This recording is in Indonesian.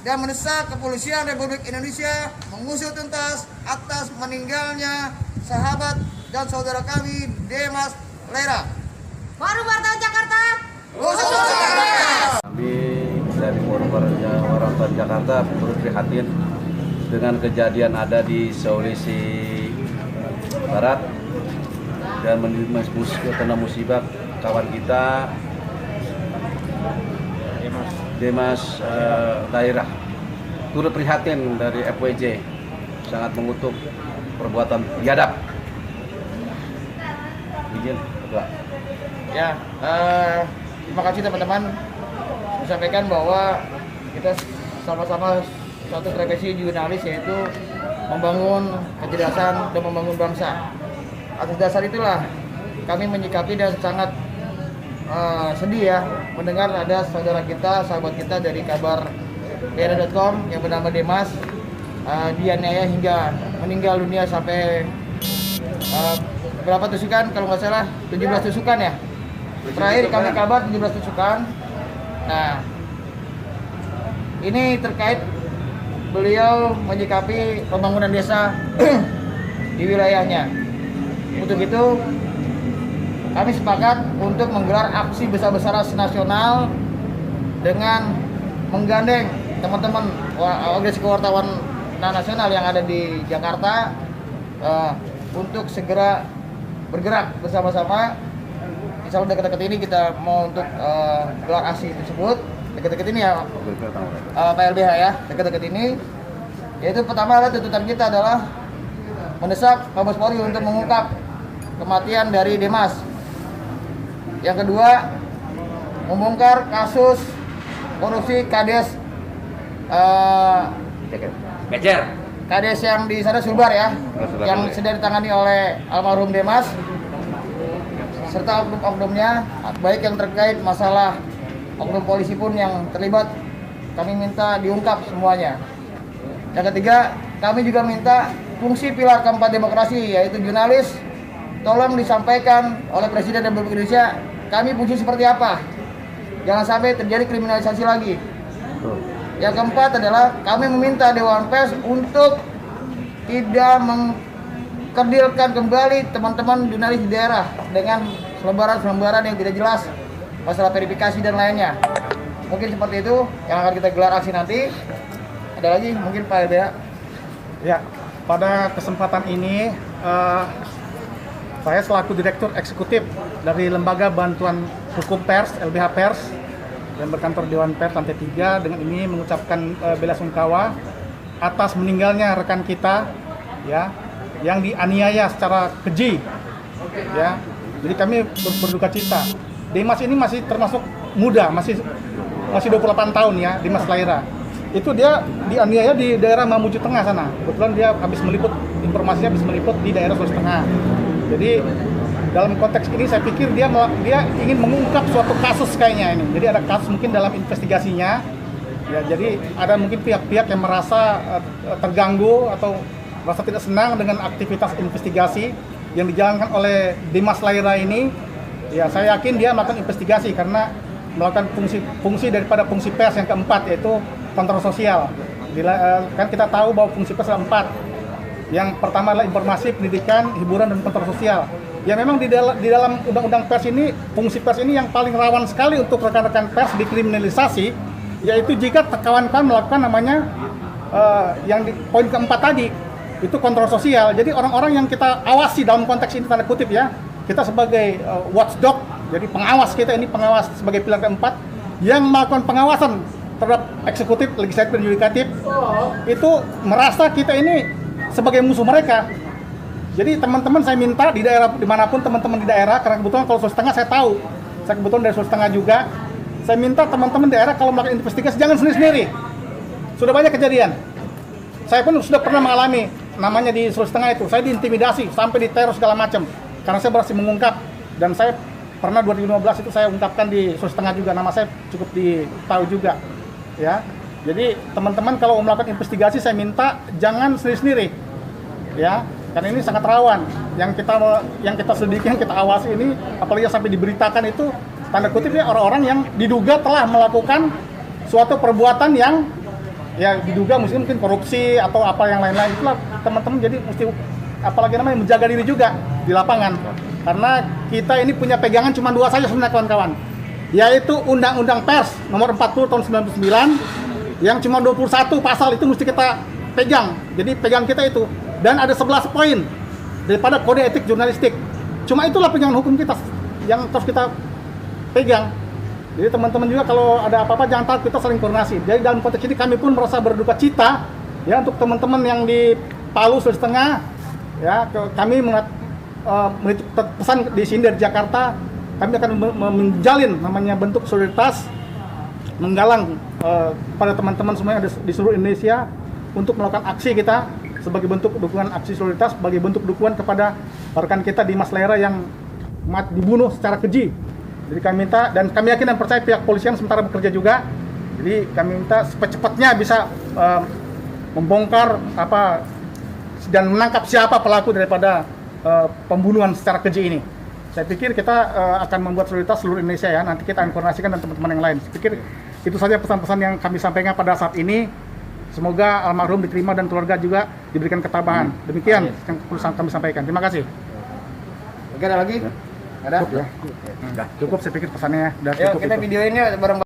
dan mendesak Kepolisian Republik Indonesia mengusut tuntas atas meninggalnya sahabat dan saudara kami Demas Lera. Forum Wartawan Jakarta. Kami dari Forum Wartawan Jakarta turut prihatin dengan kejadian ada di Sulawesi Barat dan kena musibah kawan kita Demas daerah. Turut prihatin dari FWJ, sangat mengutuk perbuatan biadab. Izin, Ketua. Ya, terima kasih teman-teman. Saya sampaikan bahwa kita sama-sama suatu profesi jurnalis, yaitu membangun kecerdasan dan membangun bangsa. Atas dasar itulah kami menyikapi dan sangat sedih ya mendengar ada saudara kita, sahabat kita dari kabar daerah.com yang bernama Demas dianiaya hingga meninggal dunia sampai berapa tusukan, kalau nggak salah 17 tusukan ya. Terakhir kami kabar 17 tusukan. Nah, ini terkait beliau menyikapi pembangunan desa di wilayahnya. Untuk itu kami sepakat untuk menggelar aksi besar-besaran nasional dengan menggandeng teman-teman organisasi kewartawan nasional yang ada di Jakarta untuk segera bergerak bersama-sama. Insya Allah dekat-dekat ini kita mau untuk gelar aksi tersebut. Dekat-dekat ini ya PLBH ya, dekat-dekat ini. Yaitu pertama adalah tuntutan kita adalah mendesak Mabes Polri untuk mengungkap kematian dari Demas. Yang kedua, membongkar kasus korupsi Kades Kades yang di sana Sulbar ya, yang sedang ditangani oleh almarhum Demas serta oknum-oknumnya, baik yang terkait masalah oknum polisi pun yang terlibat, kami minta diungkap semuanya. Yang ketiga, kami juga minta fungsi pilar keempat demokrasi, yaitu jurnalis, tolong disampaikan oleh Presiden Republik Indonesia kami fungsi seperti apa, jangan sampai terjadi kriminalisasi lagi. Yang keempat adalah kami meminta Dewan Pers untuk tidak mengkerdilkan kembali teman-teman jurnalis di daerah dengan selembaran-selembaran yang tidak jelas masalah verifikasi dan lainnya. Mungkin seperti itu yang akan kita gelar aksi nanti. Ada lagi mungkin Pak LBH? Ya, pada kesempatan ini saya selaku Direktur Eksekutif dari Lembaga Bantuan Hukum Pers, LBH Pers, dan berkantor Dewan Pers lantai 3, dengan ini mengucapkan bela sungkawa atas meninggalnya rekan kita ya, yang dianiaya secara keji ya. Jadi kami berduka cita. Demas ini masih termasuk muda, masih 28 tahun ya, Demas Laira. Itu dia dianiaya di daerah Mamuju Tengah sana. Kebetulan dia habis meliput, informasinya habis meliput di daerah Sulawesi Tengah. Jadi dalam konteks ini saya pikir dia ingin mengungkap suatu kasus kayaknya ini. Jadi ada kasus mungkin dalam investigasinya. Ya, jadi ada mungkin pihak-pihak yang merasa terganggu atau merasa tidak senang dengan aktivitas investigasi yang dijalankan oleh Demas Laira ini. Ya, saya yakin dia melakukan investigasi karena melakukan fungsi daripada fungsi pers yang keempat, yaitu kontrol sosial. Kan kita tahu bahwa fungsi pers ada 4. Yang pertama adalah informasi, pendidikan, hiburan, dan kontrol sosial. Ya memang di dalam undang-undang pers ini, fungsi pers ini yang paling rawan sekali untuk rekan-rekan pers dikriminalisasi, yaitu jika kawan-kawan melakukan namanya yang di poin keempat tadi, itu kontrol sosial. Jadi orang-orang yang kita awasi dalam konteks ini tanda kutip ya, kita sebagai watchdog, jadi pengawas kita ini, pengawas sebagai pilar keempat yang melakukan pengawasan terhadap eksekutif, legislatif, dan yudikatif, itu merasa kita ini sebagai musuh mereka. Jadi teman-teman saya minta di daerah dimanapun teman-teman di daerah, karena kebetulan kalau Sulawesi Tengah saya tahu, saya kebetulan dari Sulawesi Tengah juga, saya minta teman-teman daerah kalau melakukan investigasi jangan sendiri-sendiri. Sudah banyak kejadian. Saya pun sudah pernah mengalami, namanya di Sulawesi Tengah itu, saya diintimidasi sampai diteror segala macam, karena saya berhasil mengungkap. Dan saya pernah 2015 itu saya ungkapkan di Sulawesi Tengah juga, nama saya cukup ditahu juga. Ya, jadi teman-teman kalau melakukan investigasi saya minta jangan sendiri-sendiri, ya, karena ini sangat rawan. Yang kita selidiki, yang kita awasi ini, apalagi sampai diberitakan itu tanda kutipnya orang-orang yang diduga telah melakukan suatu perbuatan yang ya diduga mungkin korupsi atau apa yang lain-lain, itulah teman-teman jadi mesti apalagi namanya menjaga diri juga di lapangan, karena kita ini punya pegangan cuma 2 saja sebenarnya kawan-kawan, yaitu Undang-Undang Pers nomor 40 tahun 99 yang cuma 21 pasal itu mesti kita pegang, jadi pegang kita itu, dan ada 11 poin daripada kode etik jurnalistik, cuma itulah pegangan hukum kita yang terus kita pegang. Jadi teman-teman juga kalau ada apa-apa jangan takut, kita saling koordinasi. Jadi dalam konteks ini kami pun merasa berduka cita ya untuk teman-teman yang di Palu Sulawesi Tengah ya, kami pesan di sini dari Jakarta, kami akan menjalin namanya bentuk solidaritas, menggalang pada teman-teman semua yang ada di seluruh Indonesia untuk melakukan aksi kita sebagai bentuk dukungan aksi solidaritas, sebagai bentuk dukungan kepada rekan kita di Mas Laira yang dibunuh secara keji. Jadi kami minta, dan kami yakin dan percaya pihak polisian sementara bekerja juga. Jadi kami minta secepatnya bisa membongkar dan menangkap siapa pelaku daripada pembunuhan secara keji ini. Saya pikir kita akan membuat solidaritas seluruh Indonesia ya. Nanti kita akan koordinasikan dengan teman-teman yang lain. Saya pikir itu saja pesan-pesan yang kami sampaikan pada saat ini. Semoga almarhum diterima dan keluarga juga diberikan ketabahan. Demikian yang perlu kami sampaikan. Terima kasih. Oke, ada lagi? Ada? Cukup ya. Cukup saya pikir pesannya ya. Udah Yuk cukup kita itu. videoin ya bareng.